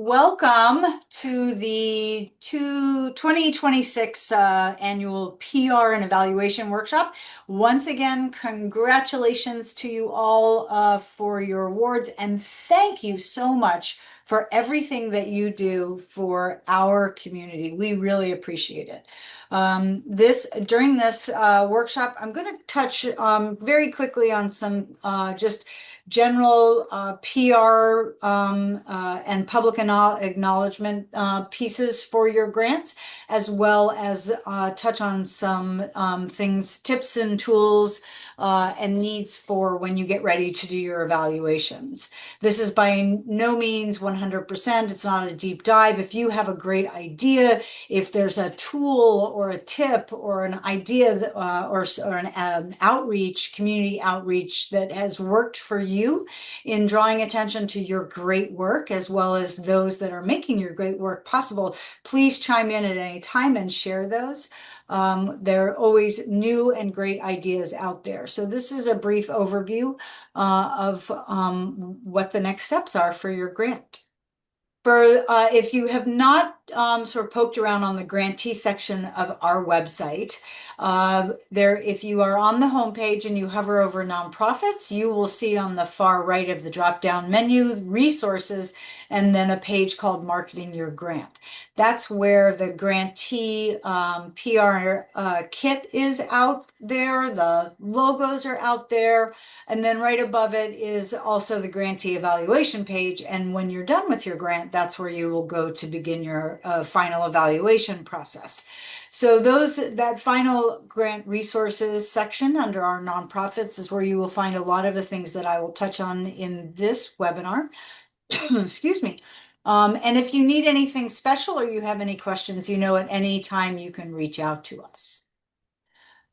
Welcome to the 2026 annual PR and Evaluation Workshop. Once again, congratulations to you all for your awards, and thank you so much for everything that you do for our community. We really appreciate it. During this workshop, I'm going to touch very quickly on some just general PR and public acknowledgement pieces for your grants, as well as touch on some things, tips and tools and needs for when you get ready to do your evaluations. This is by no means 100%. It's not a deep dive. If you have a great idea, if there's a tool or a tip or an idea that, or an outreach, community outreach that has worked for you in drawing attention to your great work, as well as those that are making your great work possible, please chime in at any time and share those. There are always new and great ideas out there. So this is a brief overview of what the next steps are for your grant. If you have not sort of poked around on the grantee section of our website, if you are on the homepage and you hover over nonprofits, you will see on the far right of the drop-down menu resources, and then a page called Marketing Your Grant. That's where the grantee PR kit is out there. The logos are out there. And then right above it is also the grantee evaluation page. And when you're done with your grant, that's where you will go to begin your final evaluation process. So that final grant resources section under our nonprofits is where you will find a lot of the things that I will touch on in this webinar. Excuse me. And if you need anything special or you have any questions, at any time you can reach out to us.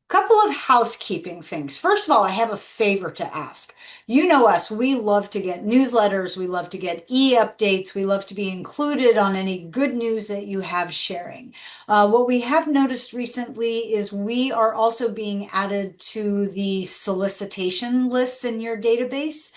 Couple of housekeeping things. First of all, I have a favor to ask. You know us, we love to get newsletters, we love to get e-updates, we love to be included on any good news that you have sharing. What we have noticed recently is we are also being added to the solicitation lists in your database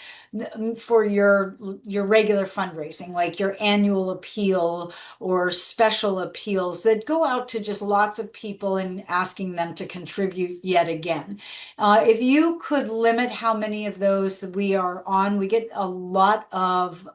for your regular fundraising, like your annual appeal or special appeals that go out to just lots of people and asking them to contribute yet again. If you could limit how many of those that we are on, we get a lot of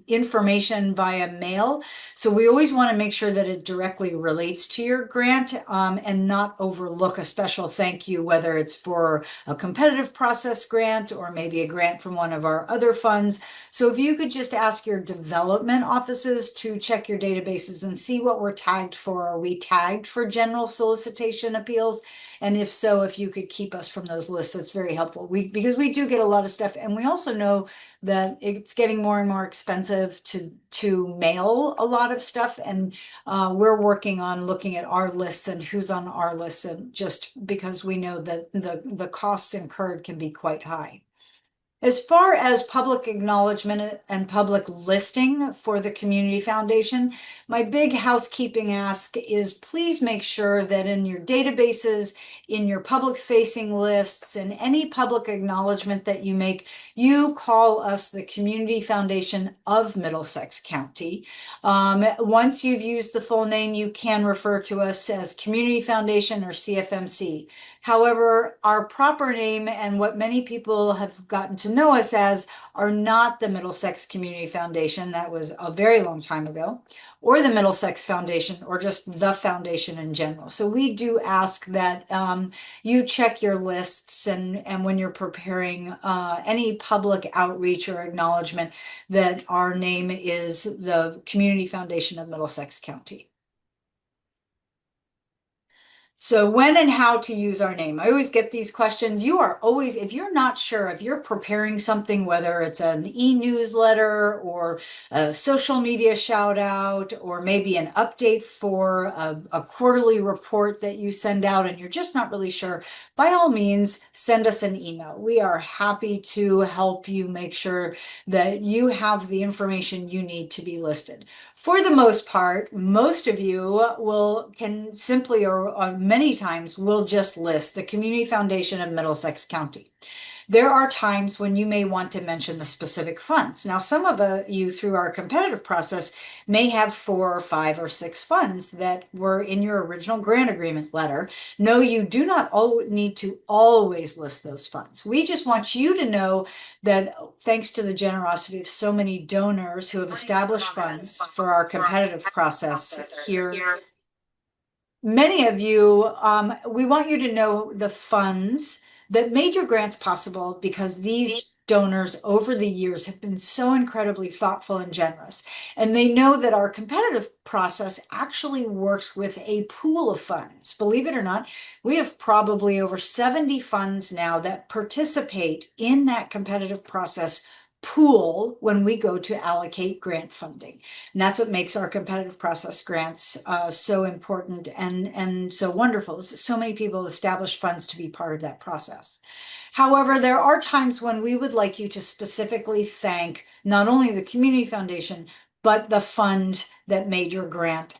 information via mail. So we always want to make sure that it directly relates to your grant and not overlook a special thank you, whether it's for a competitive process grant or maybe a grant from one of our other funds. So if you could just ask your development offices to check your databases and see what we're tagged for. Are we tagged for general solicitation appeals? And if so, if you could keep us from those lists, it's very helpful. Because we do get a lot of stuff, and we also know that it's getting more and more expensive to mail a lot of stuff, and we're working on looking at our lists and who's on our lists, and just because we know that the costs incurred can be quite high. As far as public acknowledgement and public listing for the Community Foundation, my big housekeeping ask is please make sure that in your databases, in your public-facing lists, and any public acknowledgement that you make, you call us the Community Foundation of Middlesex County. Once you've used the full name, you can refer to us as Community Foundation or CFMC. However, our proper name and what many people have gotten to know us as are not the Middlesex Community Foundation. That was a very long time ago, or the Middlesex Foundation, or just the foundation in general. So we do ask that you check your lists and when you're preparing any public outreach or acknowledgement that our name is the Community Foundation of Middlesex County. So when and how to use our name. I always get these questions. You are always, if you're not sure, if you're preparing something, whether it's an e-newsletter or a social media shout out, or maybe an update for a quarterly report that you send out and you're just not really sure, by all means, send us an email. We are happy to help you make sure that you have the information you need to be listed. For the most part, most of you can simply or many times will just list the Community Foundation of Middlesex County. there are times when you may want to mention the specific funds. Now, some of you through our competitive process may have 4 or 5 or 6 funds that were in your original grant agreement letter. No, you do not need to always list those funds. We just want you to know that thanks to the generosity of so many donors who have established funds for our competitive process here, many of you, we want you to know the funds that made your grants possible, because these donors over the years have been so incredibly thoughtful and generous. And they know that our competitive process actually works with a pool of funds. Believe it or not, we have probably over 70 funds now that participate in that competitive process pool when we go to allocate grant funding. And that's what makes our competitive process grants so important and so wonderful. So many people establish funds to be part of that process. However, there are times when we would like you to specifically thank not only the Community Foundation, but the fund that made your grant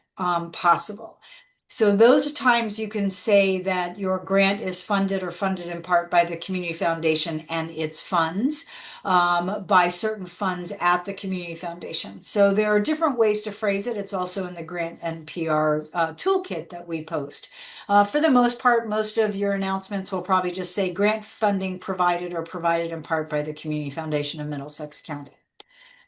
possible. So those times you can say that your grant is funded or funded in part by the Community Foundation and its funds, by certain funds at the Community Foundation. So there are different ways to phrase it. It's also in the grant and PR toolkit that we post. For the most part, most of your announcements will probably just say grant funding provided or provided in part by the Community Foundation of Middlesex County.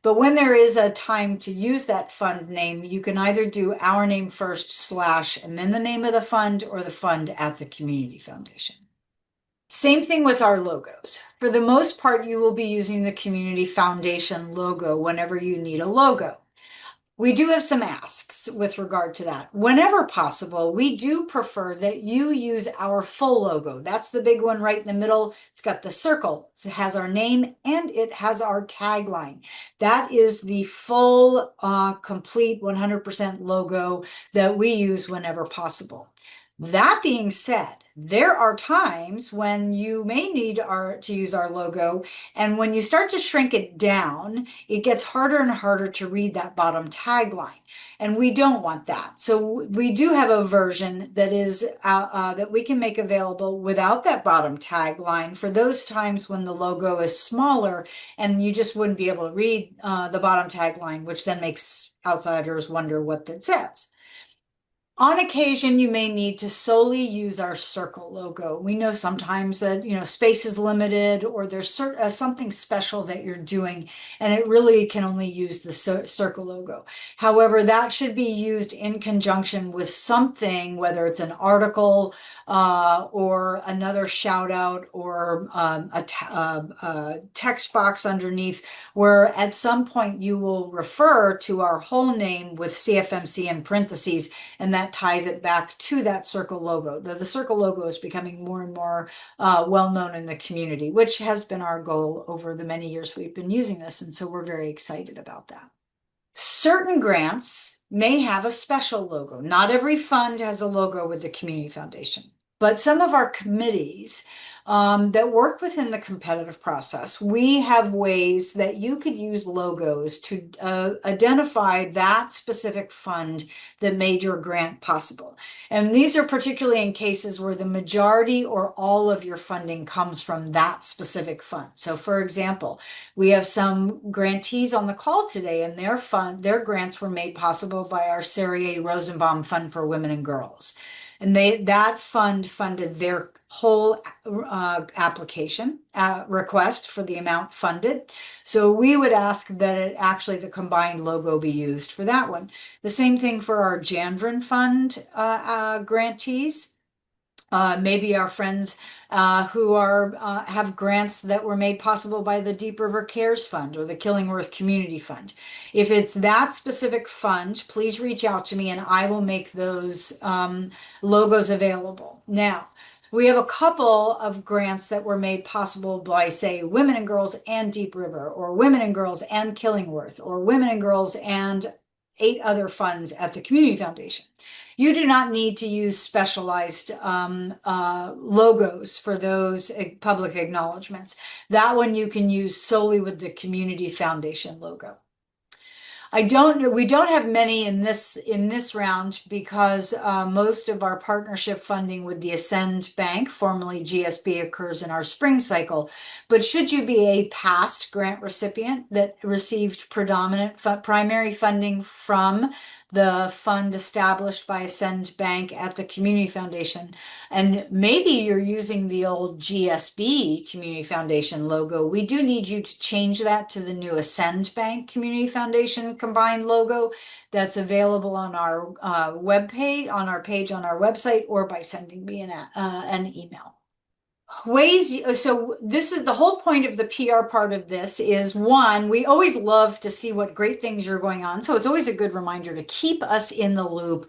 But when there is a time to use that fund name, you can either do our name first / and then the name of the fund, or the fund at the Community Foundation. Same thing with our logos. For the most part, you will be using the Community Foundation logo whenever you need a logo. We do have some asks with regard to that. Whenever possible, we do prefer that you use our full logo. That's the big one right in the middle. It's got the circle. It has our name and it has our tagline. That is the full, complete 100% logo that we use whenever possible. That being said, there are times when you may need to use our logo, and when you start to shrink it down, it gets harder and harder to read that bottom tagline, and we don't want that. So we do have a version that is that we can make available without that bottom tagline for those times when the logo is smaller and you just wouldn't be able to read the bottom tagline, which then makes outsiders wonder what that says. On occasion, you may need to solely use our circle logo. We know sometimes that, space is limited, or there's something special that you're doing, and it really can only use the circle logo. However, that should be used in conjunction with something, whether it's an article or another shout out, or a text box underneath, where at some point you will refer to our whole name with CFMC in parentheses, and that ties it back to that circle logo. The circle logo is becoming more and more well-known in the community, which has been our goal over the many years we've been using this, and so we're very excited about that. Certain grants may have a special logo. Not every fund has a logo with the Community Foundation, but some of our committees that work within the competitive process, we have ways that you could use logos to identify that specific fund that made your grant possible. And these are particularly in cases where the majority or all of your funding comes from that specific fund. So for example, we have some grantees on the call today, and their grants were made possible by our Sarah A. Rosenbaum Fund for Women and Girls. And that fund funded their whole application request for the amount funded. So we would ask that the combined logo be used for that one. The same thing for our Janvrin Fund grantees. Maybe our friends who have grants that were made possible by the Deep River Cares Fund or the Killingworth Community Fund. If it's that specific fund, please reach out to me and I will make those logos available. Now, we have a couple of grants that were made possible by, say, Women and Girls and Deep River, or Women and Girls and Killingworth, or Women and Girls and 8 other funds at the Community Foundation. You do not need to use specialized logos for those public acknowledgements. That one you can use solely with the Community Foundation logo. We don't have many in this round because most of our partnership funding with the Ascend Bank, formerly GSB, occurs in our spring cycle. But should you be a past grant recipient that received primary funding from the fund established by Ascend Bank at the Community Foundation, and maybe you're using the old GSB Community Foundation logo, we do need you to change that to the new Ascend Bank Community Foundation combined logo that's available on our web page, on our website, or by sending me an email. So this is the whole point of the PR part of this is, one, we always love to see what great things are going on. So it's always a good reminder to keep us in the loop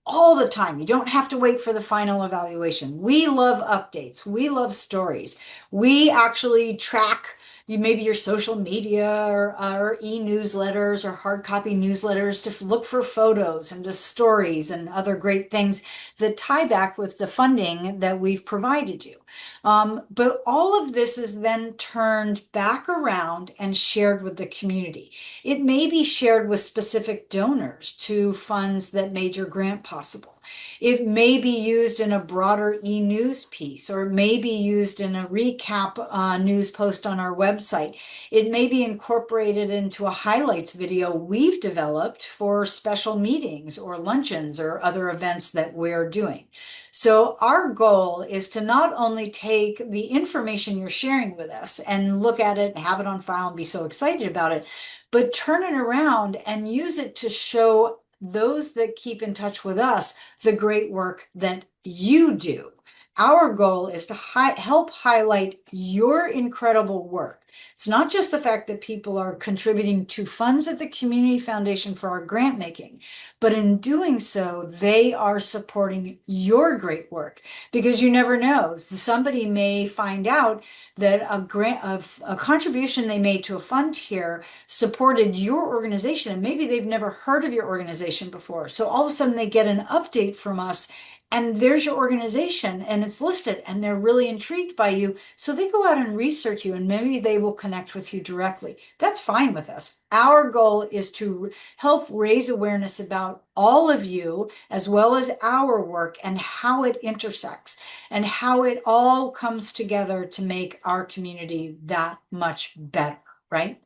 all the time. You don't have to wait for the final evaluation. We love updates. We love stories. We actually track maybe your social media or e-newsletters or hard copy newsletters to look for photos and just stories and other great things that tie back with the funding that we've provided you. But all of this is then turned back around and shared with the community. It may be shared with specific donors to funds that made your grant possible. It may be used in a broader e-news piece, or it may be used in a recap news post on our website. It may be incorporated into a highlights video we've developed for special meetings or luncheons or other events that we're doing. So our goal is to not only take the information you're sharing with us and look at it, have it on file, and be so excited about it, but turn it around and use it to show those that keep in touch with us the great work that you do. Our goal is to help highlight your incredible work. It's not just the fact that people are contributing to funds at the Community Foundation for our grant making, but in doing so, they are supporting your great work, because you never know. Somebody may find out that a contribution they made to a fund here supported your organization, and maybe they've never heard of your organization before. So all of a sudden they get an update from us, and there's your organization and it's listed, and they're really intrigued by you. So they go out and research you, and maybe they will connect with you directly. That's fine with us. Our goal is to help raise awareness about all of you, as well as our work and how it intersects and how it all comes together to make our community that much better, right?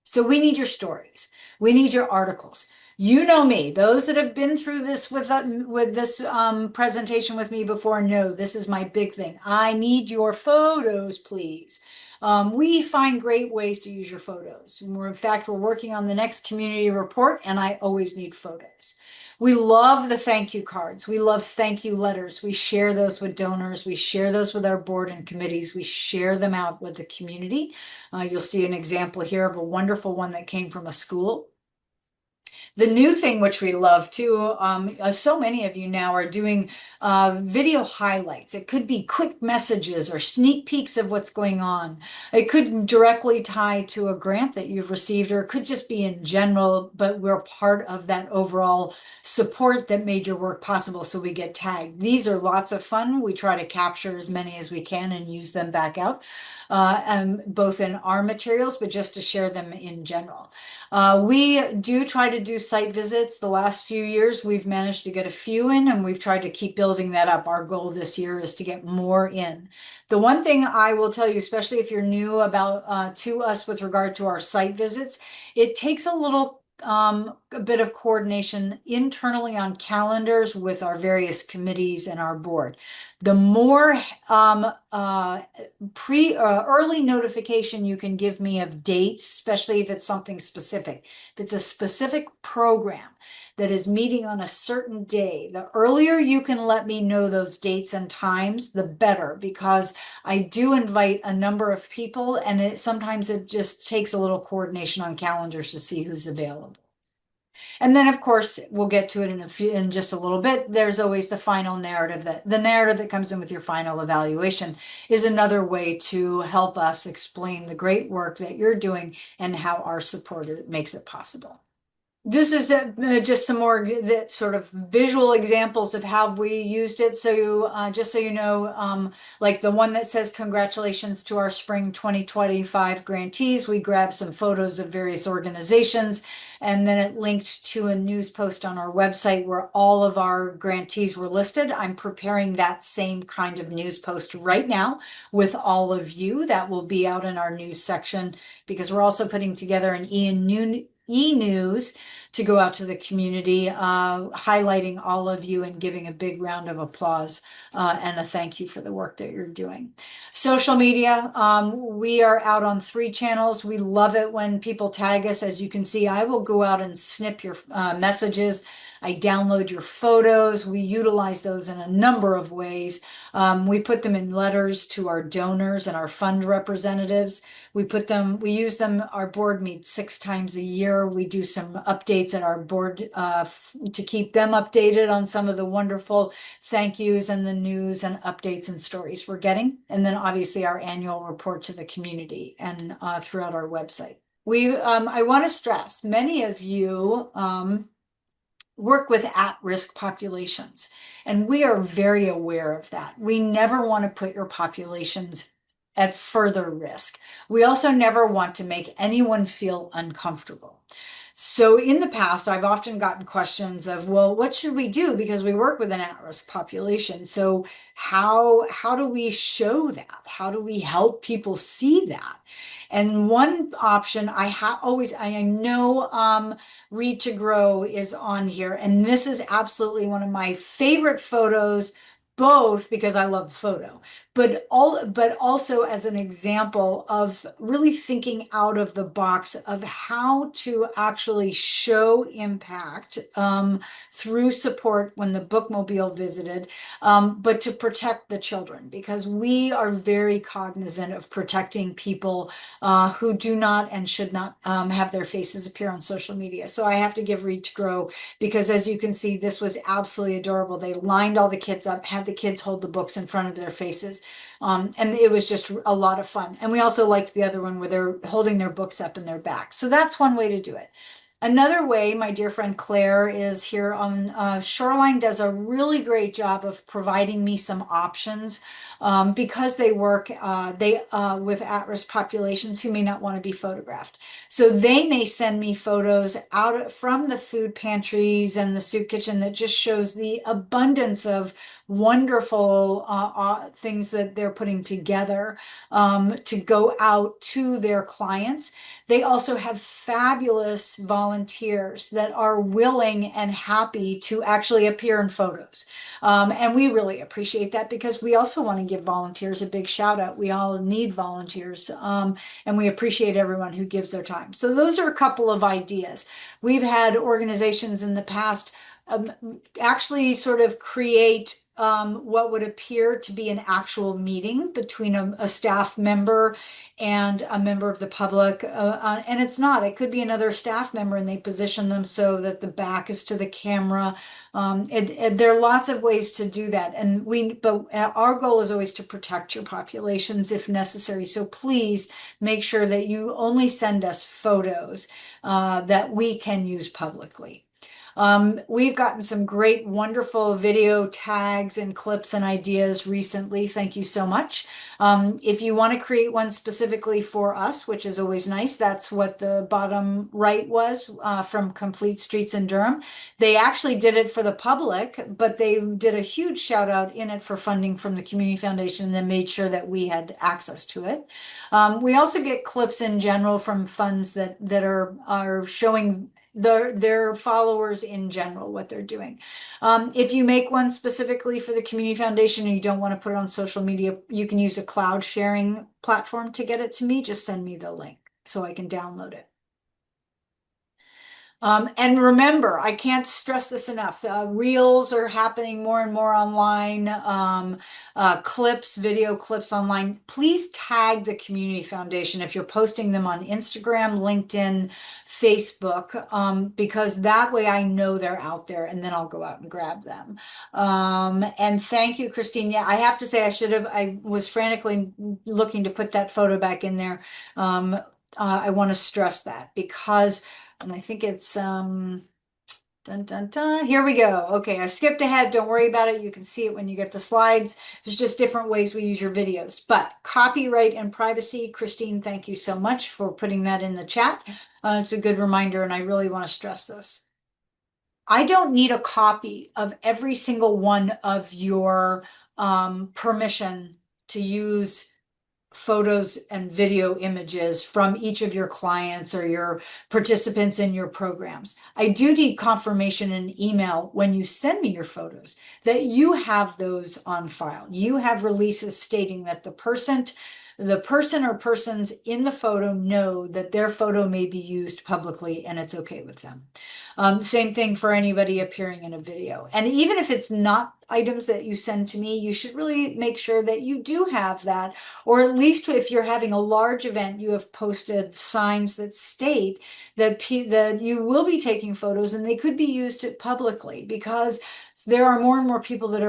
So we need your stories. We need your articles. You know me, those that have been through this with this presentation with me before know this is my big thing. I need your photos, please. We find great ways to use your photos. In fact, we're working on the next community report, and I always need photos. We love the thank you cards. We love thank you letters. We share those with donors. We share those with our board and committees. We share them out with the community. You'll see an example here of a wonderful one that came from a school. The new thing, which we love too, so many of you now are doing video highlights. It could be quick messages or sneak peeks of what's going on. It could directly tie to a grant that you've received, or it could just be in general, but we're part of that overall support that made your work possible, so we get tagged. These are lots of fun. We try to capture as many as we can and use them back out, both in our materials, but just to share them in general. We do try to do site visits. The last few years, we've managed to get a few in, and we've tried to keep building that up. Our goal this year is to get more in. The one thing I will tell you, especially if you're new about to us with regard to our site visits, it takes a bit of coordination internally on calendars with our various committees and our board. The more early notification you can give me of dates, especially if it's something specific, if it's a specific program that is meeting on a certain day, the earlier you can let me know those dates and times, the better, because I do invite a number of people, and sometimes it just takes a little coordination on calendars to see who's available. And then, of course, we'll get to it in just a little bit. There's always the final narrative. The narrative that comes in with your final evaluation is another way to help us explain the great work that you're doing and how our support makes it possible. This is just some more that sort of visual examples of how we used it. So just so you know, like the one that says congratulations to our spring 2025 grantees, we grabbed some photos of various organizations, and then it linked to a news post on our website where all of our grantees were listed. I'm preparing that same kind of news post right now with all of you. That will be out in our news section because we're also putting together an e-news to go out to the community, highlighting all of you and giving a big round of applause and a thank you for the work that you're doing. Social media, we are out on 3 channels. We love it when people tag us. As you can see, I will go out and snip your messages. I download your photos. We utilize those in a number of ways. We put them in letters to our donors and our fund representatives. We use them, our board meets 6 times a year. We do some updates at our board to keep them updated on some of the wonderful thank yous and the news and updates and stories we're getting. And then obviously our annual report to the community and throughout our website. I want to stress, many of you work with at-risk populations, and we are very aware of that. We never want to put your populations at further risk. We also never want to make anyone feel uncomfortable. So in the past, I've often gotten questions of, well, what should we do? Because we work with an at-risk population. So how do we show that? How do we help people see that? And one option I know Read to Grow is on here. And this is absolutely one of my favorite photos, both because I love the photo, but also as an example of really thinking out of the box of how to actually show impact through support when the bookmobile visited, but to protect the children, because we are very cognizant of protecting people who do not and should not have their faces appear on social media. So I have to give Read to Grow, because as you can see, this was absolutely adorable. They lined all the kids up, had the kids hold the books in front of their faces. And it was just a lot of fun. And we also liked the other one where they're holding their books up in their back. So that's one way to do it. Another way, my dear friend Claire is here on Shoreline, does a really great job of providing me some options because they work with at-risk populations who may not want to be photographed. So they may send me photos out from the food pantries and the soup kitchen that just shows the abundance of wonderful things that they're putting together to go out to their clients. They also have fabulous volunteers that are willing and happy to actually appear in photos. And we really appreciate that, because we also want to give volunteers a big shout out. We all need volunteers, and we appreciate everyone who gives their time. So those are a couple of ideas. We've had organizations in the past actually sort of create what would appear to be an actual meeting between a staff member and a member of the public. And it's not, it could be another staff member, and they position them so that the back is to the camera. There are lots of ways to do that. But our goal is always to protect your populations if necessary. So please make sure that you only send us photos that we can use publicly. We've gotten some great, wonderful video tags and clips and ideas recently. Thank you so much. If you want to create one specifically for us, which is always nice, that's what the bottom right was from Complete Streets in Durham. They actually did it for the public, but they did a huge shout out in it for funding from the Community Foundation, and then made sure that we had access to it. We also get clips in general from funds that are showing their followers in general what they're doing. If you make one specifically for the Community Foundation and you don't want to put it on social media, you can use a cloud sharing platform to get it to me. Just send me the link so I can download it. And remember, I can't stress this enough. Reels are happening more and more online. Video clips online. Please tag the Community Foundation if you're posting them on Instagram, LinkedIn, Facebook, because that way I know they're out there, and then I'll go out and grab them. And thank you, Christine. Yeah, I have to say I was frantically looking to put that photo back in there. I want to stress that because And I think it's, dun, dun, dun. Here we go. Okay, I skipped ahead. Don't worry about it. You can see it when you get the slides. There's just different ways we use your videos. But copyright and privacy, Christine, thank you so much for putting that in the chat. It's a good reminder, and I really want to stress this. I don't need a copy of every single one of your permission to use photos and video images from each of your clients or your participants in your programs. I do need confirmation in email when you send me your photos that you have those on file. You have releases stating that the person or persons in the photo know that their photo may be used publicly and it's okay with them. Same thing for anybody appearing in a video. And even if it's not items that you send to me, you should really make sure that you do have that, or at least if you're having a large event, you have posted signs that state that that you will be taking photos and they could be used publicly, because there are more and more people that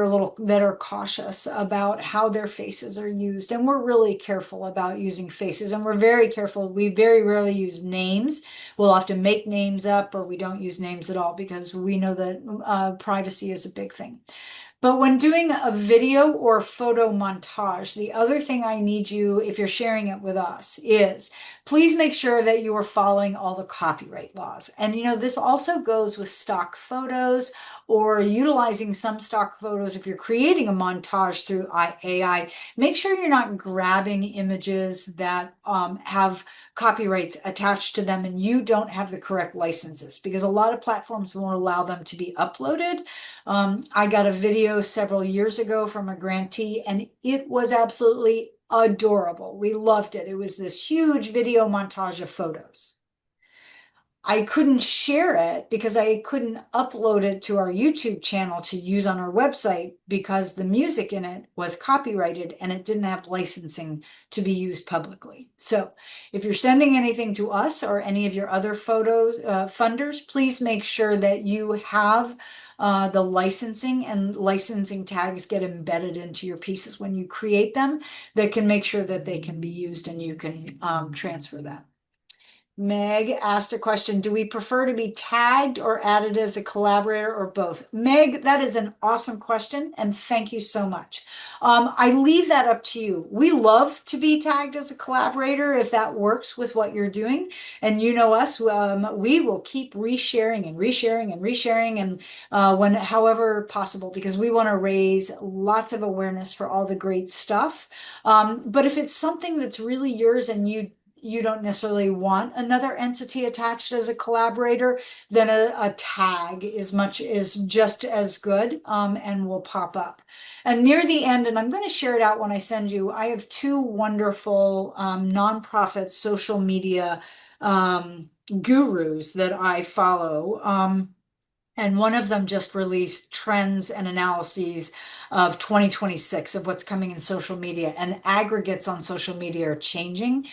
are cautious about how their faces are used, and we're really careful about using faces, and we're very careful. We very rarely use names. We'll often make names up, or we don't use names at all because we know that privacy is a big thing. But when doing a video or photo montage, the other thing I need you, if you're sharing it with us, is please make sure that you are following all the copyright laws. And this also goes with stock photos or utilizing some stock photos. If you're creating a montage through AI, make sure you're not grabbing images that have copyrights attached to them and you don't have the correct licenses, because a lot of platforms won't allow them to be uploaded. I got a video several years ago from a grantee and it was absolutely adorable. We loved it. It was this huge video montage of photos. I couldn't share it because I couldn't upload it to our YouTube channel to use on our website because the music in it was copyrighted and it didn't have licensing to be used publicly. So if you're sending anything to us or any of your other photos, funders, please make sure that you have the licensing, and licensing tags get embedded into your pieces when you create them that can make sure that they can be used and you can transfer that. Meg asked a question, do we prefer to be tagged or added as a collaborator or both? Meg, that is an awesome question, and thank you so much. I leave that up to you. We love to be tagged as a collaborator if that works with what you're doing. And you know us, we will keep resharing and resharing and resharing, and however possible, because we want to raise lots of awareness for all the great stuff. But if it's something that's really yours and you don't necessarily want another entity attached as a collaborator, then a tag is just as good, and will pop up. And near the end, and I'm going to share it out when I send you, I have two wonderful nonprofit social media gurus that I follow. And one of them just released trends and analyses of 2026 of what's coming in social media, and aggregates on social media are changing.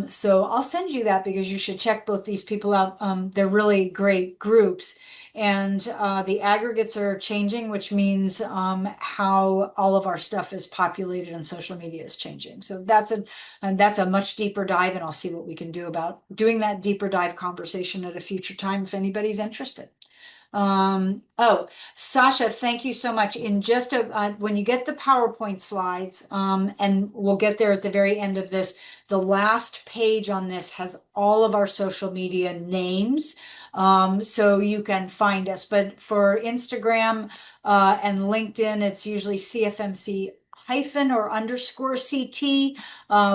So I'll send you that because you should check both these people out. They're really great groups, and the aggregates are changing, which means how all of our stuff is populated on social media is changing. So that's a much deeper dive, and I'll see what we can do about doing that deeper dive conversation at a future time if anybody's interested. Oh, Sasha, thank you so much. In just when you get the PowerPoint slides, and we'll get there at the very end of this, the last page on this has all of our social media names, so you can find us. But for Instagram and LinkedIn, it's usually CFMC hyphen or underscore CT,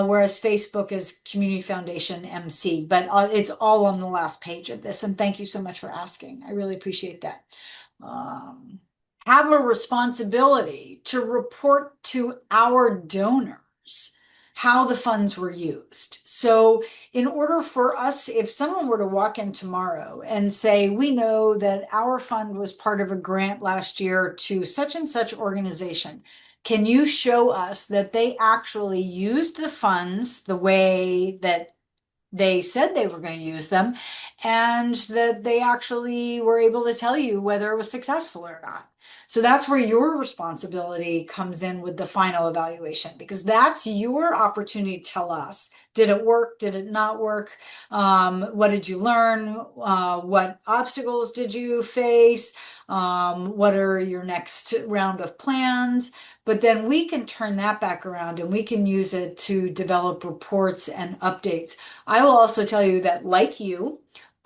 whereas Facebook is Community Foundation MC, but it's all on the last page of this. And thank you so much for asking. I really appreciate that. Have a responsibility to report to our donors how the funds were used. So in order for us, if someone were to walk in tomorrow and say, we know that our fund was part of a grant last year to such and such organization, can you show us that they actually used the funds the way that they said they were going to use them, and that they actually were able to tell you whether it was successful or not? So that's where your responsibility comes in with the final evaluation, because that's your opportunity to tell us, Did it work? Did it not work? What did you learn? What obstacles did you face? What are your next round of plans? But then we can turn that back around and we can use it to develop reports and updates. I will also tell you that, like you,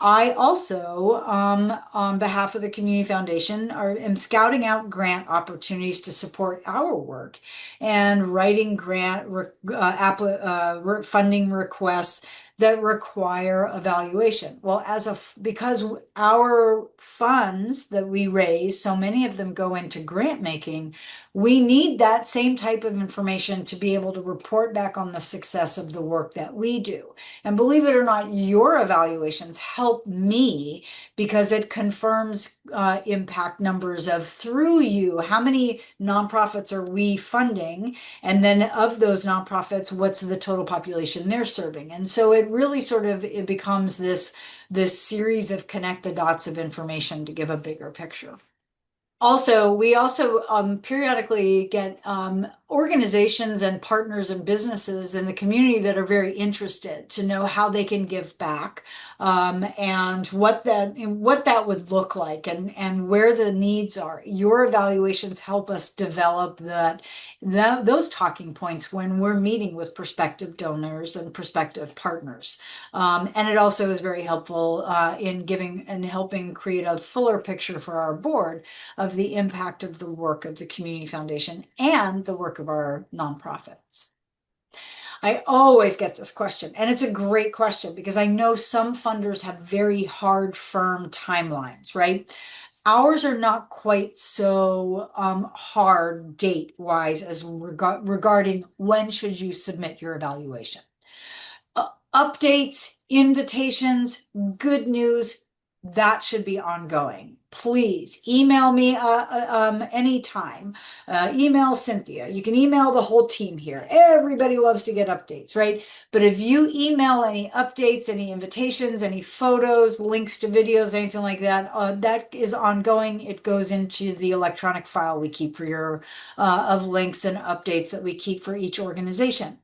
I also, on behalf of the Community Foundation, am scouting out grant opportunities to support our work and writing funding requests that require evaluation. Well, because our funds that we raise, so many of them go into grant making, we need that same type of information to be able to report back on the success of the work that we do. And believe it or not, your evaluations help me because it confirms impact numbers of, through you, how many nonprofits are we funding? And then of those nonprofits, what's the total population they're serving? And so it really it becomes this series of connect the dots of information to give a bigger picture. Also, we also periodically get organizations and partners and businesses in the community that are very interested to know how they can give back, and what that would look like, and where the needs are. Your evaluations help us develop those talking points when we're meeting with prospective donors and prospective partners. And it also is very helpful in giving and helping create a fuller picture for our board of the impact of the work of the Community Foundation and the work of our nonprofits. I always get this question, and it's a great question because I know some funders have very hard, firm timelines, right? Ours are not quite so hard date-wise as regarding when should you submit your evaluation. Updates, invitations, good news, that should be ongoing. Please email me anytime. Email Cynthia. You can email the whole team here. Everybody loves to get updates, right? But if you email any updates, any invitations, any photos, links to videos, anything like that, that is ongoing. It goes into the electronic file we keep for of links and updates that we keep for each organization.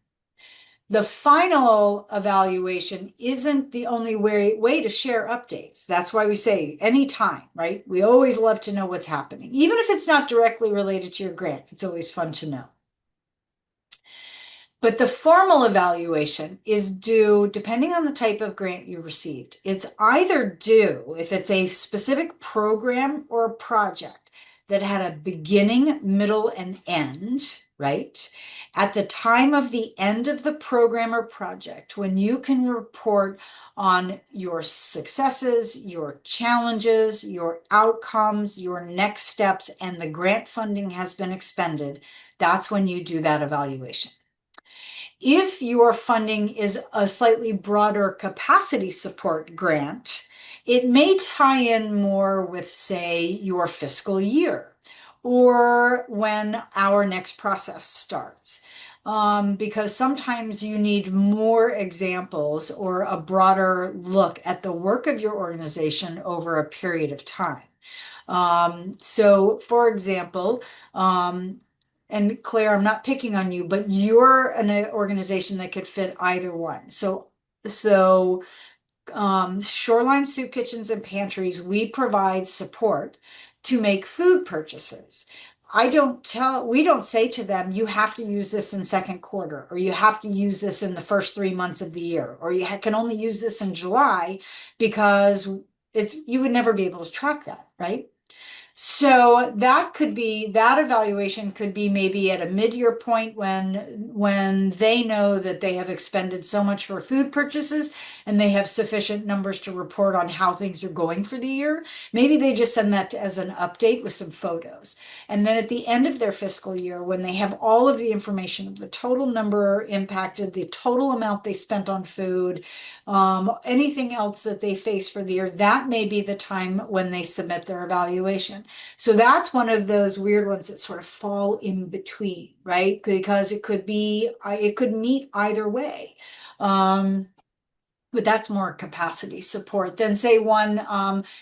The final evaluation isn't the only way to share updates. That's why we say anytime, right? We always love to know what's happening. Even if it's not directly related to your grant, it's always fun to know. But the formal evaluation is due depending on the type of grant you received. It's either due if it's a specific program or a project that had a beginning, middle, and end, right? At the time of the end of the program or project, when you can report on your successes, your challenges, your outcomes, your next steps, and the grant funding has been expended, that's when you do that evaluation. If your funding is a slightly broader capacity support grant, it may tie in more with, say, your fiscal year or when our next process starts. Because sometimes you need more examples or a broader look at the work of your organization over a period of time. So, for example, and Claire, I'm not picking on you, but you're an organization that could fit either one. So Shoreline Soup Kitchens and Pantries, we provide support to make food purchases. We don't say to them, you have to use this in second quarter, or you have to use this in the first 3 months of the year, or you can only use this in July, because you would never be able to track that, right? So that evaluation could be maybe at a mid-year point when they know that they have expended so much for food purchases and they have sufficient numbers to report on how things are going for the year. Maybe they just send that as an update with some photos. And then at the end of their fiscal year, when they have all of the information of the total number impacted, the total amount they spent on food, anything else that they face for the year, that may be the time when they submit their evaluation. So that's one of those weird ones that sort of fall in between, right? Because it could meet either way. but that's more capacity support than say one,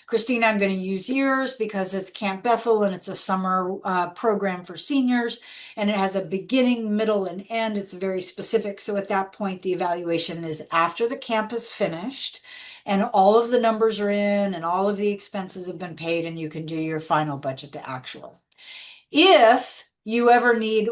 Christina, I'm going to use yours because it's Camp Bethel and it's a summer program for seniors, and it has a beginning, middle, and end. It's very specific. So at that point, the evaluation is after the camp is finished and all of the numbers are in and all of the expenses have been paid, and you can do your final budget to actual. If you ever need,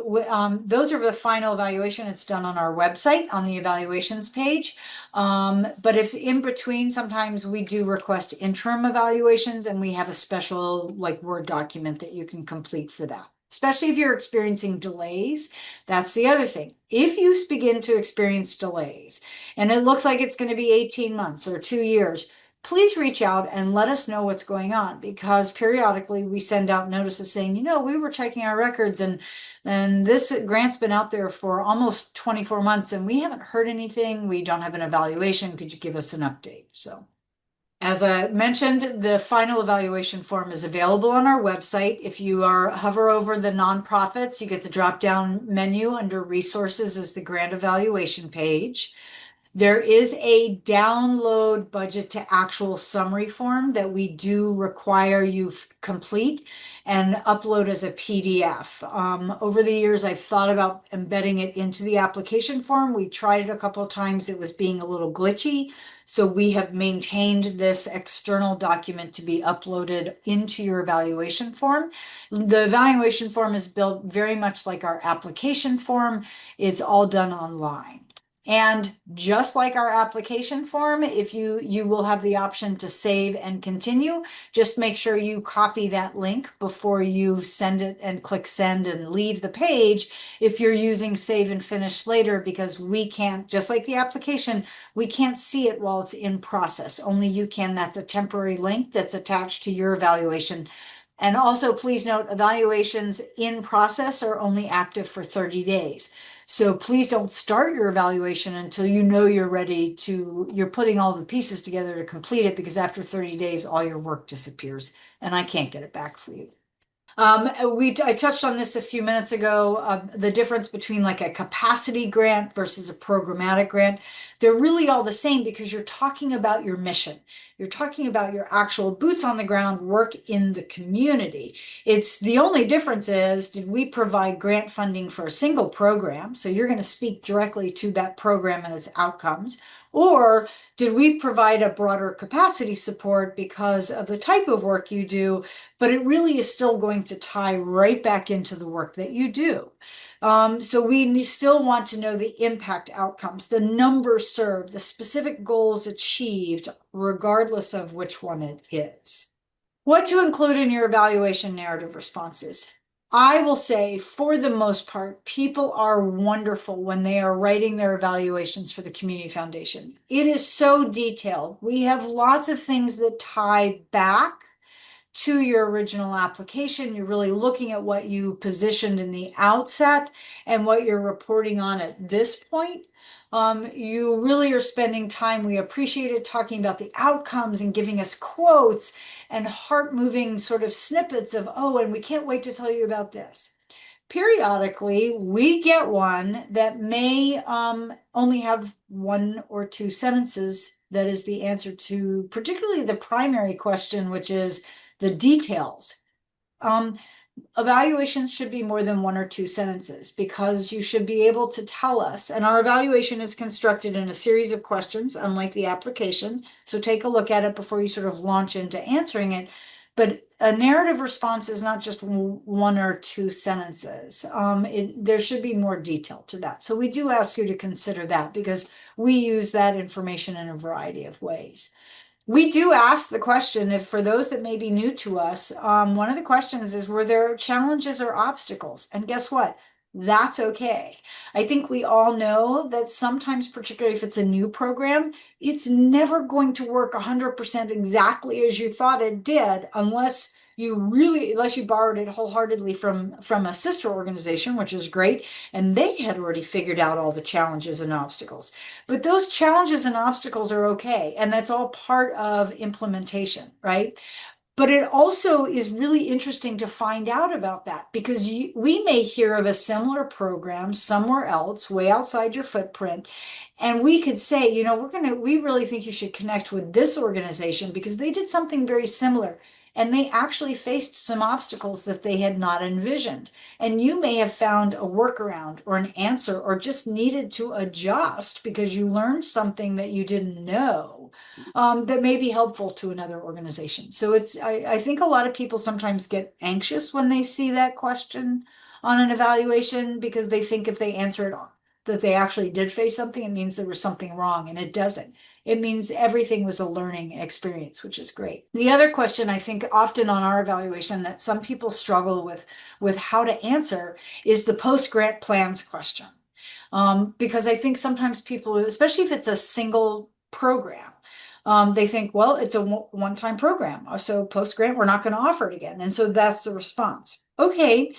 those are the final evaluation. It's done on our website on the evaluations page. But if in between, sometimes we do request interim evaluations and we have a special like Word document that you can complete for that. Especially if you're experiencing delays. That's the other thing. If you begin to experience delays and it looks like it's going to be 18 months or 2 years, please reach out and let us know what's going on, because periodically we send out notices saying, we were checking our records and this grant's been out there for almost 24 months and we haven't heard anything. We don't have an evaluation. Could you give us an update? So as I mentioned, the final evaluation form is available on our website. If you hover over the nonprofits, you get the drop-down menu under resources is the grant evaluation page. There is a download budget to actual summary form that we do require you complete and upload as a PDF. Over the years, I've thought about embedding it into the application form. We tried it a couple of times. It was being a little glitchy. So we have maintained this external document to be uploaded into your evaluation form. The evaluation form is built very much like our application form. It's all done online. And just like our application form, if you will have the option to save and continue, just make sure you copy that link before you send it and click send and leave the page if you're using save and finish later, because we can't, just like the application, we can't see it while it's in process. Only you can. That's a temporary link that's attached to your evaluation. And also, please note, evaluations in process are only active for 30 days. So please don't start your evaluation until you know you're ready you're putting all the pieces together to complete it, because after 30 days, all your work disappears and I can't get it back for you. I touched on this a few minutes ago, the difference between like a capacity grant versus a programmatic grant. They're really all the same because you're talking about your mission. You're talking about your actual boots on the ground work in the community. It's the only difference is, did we provide grant funding for a single program? So you're going to speak directly to that program and its outcomes. Or did we provide a broader capacity support because of the type of work you do, but it really is still going to tie right back into the work that you do. So we still want to know the impact outcomes, the numbers served, the specific goals achieved, regardless of which one it is. What to include in your evaluation narrative responses? I will say, for the most part, people are wonderful when they are writing their evaluations for the Community Foundation. It is so detailed. We have lots of things that tie back to your original application. You're really looking at what you positioned in the outset and what you're reporting on at this point. You really are spending time. We appreciate it talking about the outcomes and giving us quotes and heart-moving sort of snippets of, oh, and we can't wait to tell you about this. Periodically, we get one that may only have one or two sentences that is the answer to particularly the primary question, which is the details. Evaluations should be more than one or two sentences because you should be able to tell us. And our evaluation is constructed in a series of questions, unlike the application. So take a look at it before you sort of launch into answering it. But a narrative response is not just one or two sentences. There should be more detail to that. So we do ask you to consider that because we use that information in a variety of ways. We do ask the question, if for those that may be new to us, one of the questions is, were there challenges or obstacles? And guess what? That's okay. I think we all know that sometimes, particularly if it's a new program, it's never going to work 100% exactly as you thought it did, unless you borrowed it wholeheartedly from a sister organization, which is great, and they had already figured out all the challenges and obstacles. But those challenges and obstacles are okay, and that's all part of implementation, right? But it also is really interesting to find out about that because we may hear of a similar program somewhere else, way outside your footprint. And we could say, we really think you should connect with this organization because they did something very similar. And they actually faced some obstacles that they had not envisioned. And you may have found a workaround or an answer or just needed to adjust because you learned something that you didn't know, that may be helpful to another organization. So I think a lot of people sometimes get anxious when they see that question on an evaluation because they think if they answer it that they actually did face something, it means there was something wrong, and it doesn't. It means everything was a learning experience, which is great. The other question I think often on our evaluation that some people struggle with how to answer is the post-grant plans question. Because I think sometimes people, especially if it's a single program, they think, well, it's a one-time program. So post-grant, we're not going to offer it again. And so that's the response. Okay.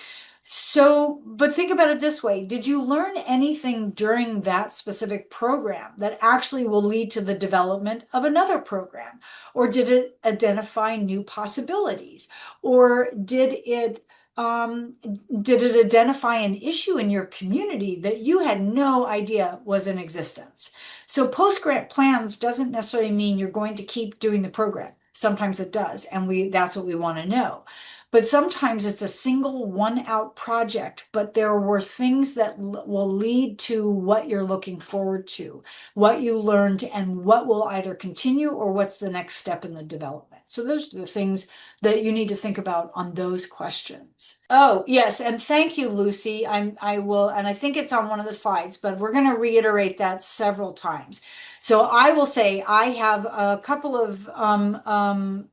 So, but think about it this way. Did you learn anything during that specific program that actually will lead to the development of another program? Or did it identify new possibilities? Or did it identify an issue in your community that you had no idea was in existence? So post-grant plans doesn't necessarily mean you're going to keep doing the program. Sometimes it does, and that's what we want to know. But sometimes it's a single one-out project, but there were things that will lead to what you're looking forward to, what you learned, and what will either continue or what's the next step in the development. So those are the things that you need to think about on those questions. Oh, yes, and thank you, Lucy. I will, and I think it's on one of the slides, but we're going to reiterate that several times. So I will say I have a couple of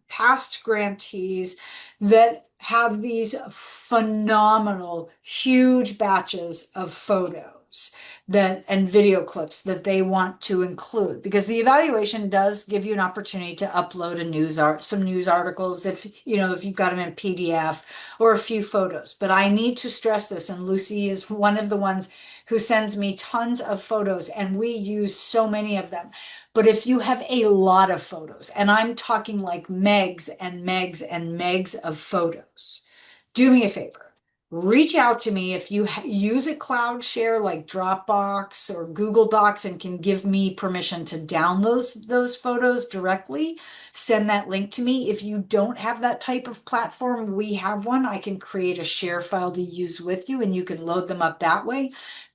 past grantees that have these phenomenal, huge batches of photos and video clips that they want to include, because the evaluation does give you an opportunity to upload some news articles if you've got them in PDF, or a few photos. But I need to stress this, and Lucy is one of the ones who sends me tons of photos, and we use so many of them. But if you have a lot of photos, and I'm talking like megs and megs and megs of photos, do me a favor. Reach out to me if you use a cloud share like Dropbox or Google Docs and can give me permission to download those photos directly. Send that link to me. If you don't have that type of platform, we have one. I can create a share file to use with you, and you can load them up that way,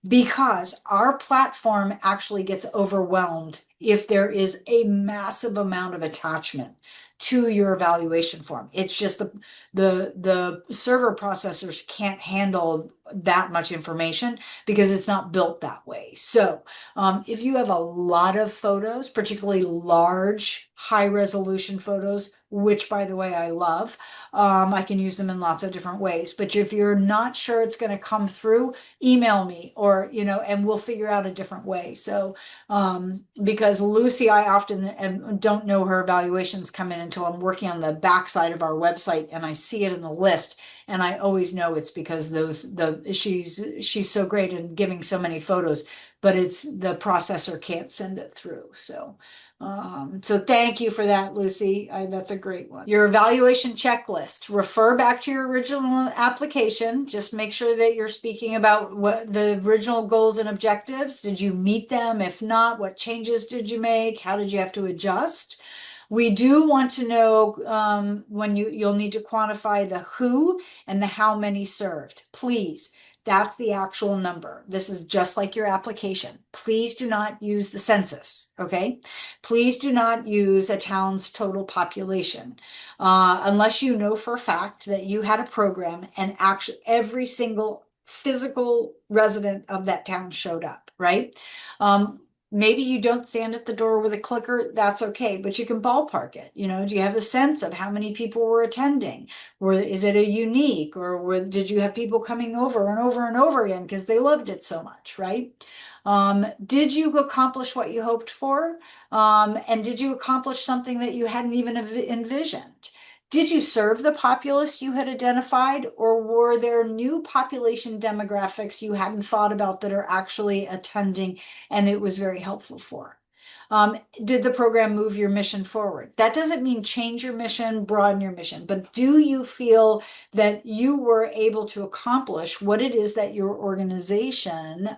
because our platform actually gets overwhelmed if there is a massive amount of attachment to your evaluation form. It's just the server processors can't handle that much information because it's not built that way. So if you have a lot of photos, particularly large, high resolution photos, which by the way, I love, I can use them in lots of different ways. But if you're not sure it's going to come through, email me, or, and we'll figure out a different way. So, because Lucy, I often don't know her evaluations come in until I'm working on the backside of our website and I see it in the list. And I always know it's because she's so great in giving so many photos, but it's the processor can't send it through. So thank you for that, Lucy. That's a great one. Your evaluation checklist. Refer back to your original application. Just make sure that you're speaking about what the original goals and objectives. Did you meet them? If not, what changes did you make? How did you have to adjust? We do want to know when you'll need to quantify the who and the how many served. Please. That's the actual number. This is just like your application. Please do not use the census, okay? Please do not use a town's total population unless you know for a fact that you had a program and actually every single physical resident of that town showed up, right? Maybe you don't stand at the door with a clicker, that's okay, but you can ballpark it. Do you have a sense of how many people were attending? Is it a unique, or did you have people coming over and over and over again because they loved it so much, right? Did you accomplish what you hoped for? And did you accomplish something that you hadn't even envisioned? Did you serve the populace you had identified, or were there new population demographics you hadn't thought about that are actually attending and it was very helpful for? Did the program move your mission forward? That doesn't mean change your mission, broaden your mission, but do you feel that you were able to accomplish what it is that your organization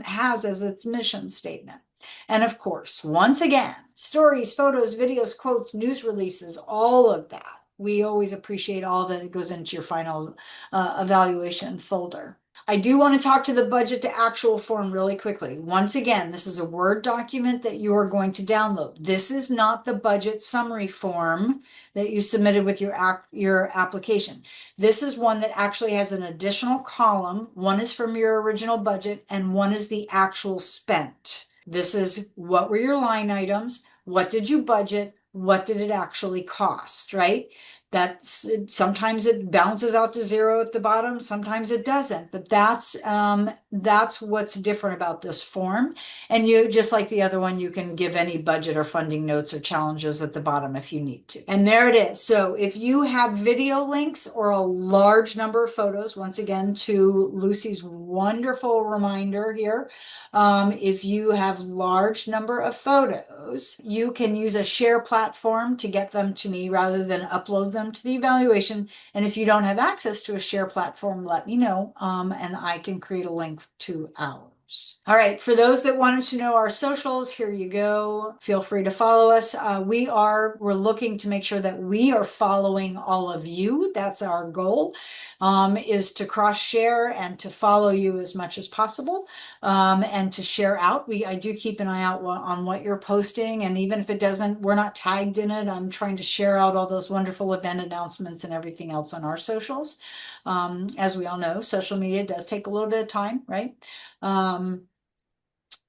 has as its mission statement? And of course, once again, stories, photos, videos, quotes, news releases, all of that. We always appreciate all that it goes into your final evaluation folder. I do want to talk to the budget to actual form really quickly. Once again, this is a Word document that you are going to download. This is not the budget summary form that you submitted with your application. This is one that actually has an additional column. One is from your original budget and one is the actual spent. This is what were your line items? What did you budget? What did it actually cost, right? That's sometimes it balances out to zero at the bottom, sometimes it doesn't, but that's what's different about this form. And you, just like the other one, you can give any budget or funding notes or challenges at the bottom if you need to. And there it is. So if you have video links or a large number of photos, once again, to Lucy's wonderful reminder here, if you have large number of photos, you can use a share platform to get them to me rather than upload them to the evaluation. And if you don't have access to a share platform, let me know, and I can create a link to ours. All right, for those that wanted to know our socials, here you go. Feel free to follow us. We're looking to make sure that we are following all of you. That's our goal, is to cross share and to follow you as much as possible. And to share out. I do keep an eye out on what you're posting. And even if it doesn't, we're not tagged in it. I'm trying to share out all those wonderful event announcements and everything else on our socials. As we all know, social media does take a little bit of time, right?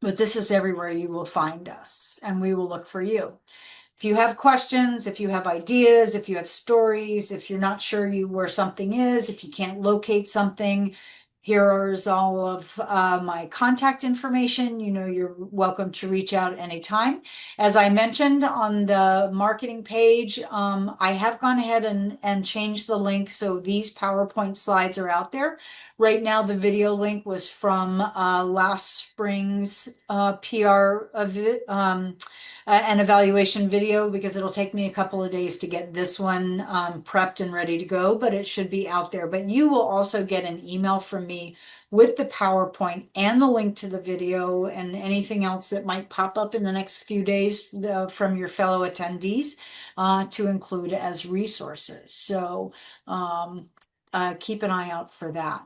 But this is everywhere you will find us and we will look for you. If you have questions, if you have ideas, if you have stories, if you're not sure where something is, if you can't locate something, here's all of my contact information. You know, you're welcome to reach out anytime. As I mentioned on the marketing page, I have gone ahead and changed the link. So these PowerPoint slides are out there. Right now, the video link was from last spring's PR an evaluation video because it'll take me a couple of days to get this one prepped and ready to go, but it should be out there. But you will also get an email from me with the PowerPoint and the link to the video and anything else that might pop up in the next few days from your fellow attendees to include as resources. So keep an eye out for that.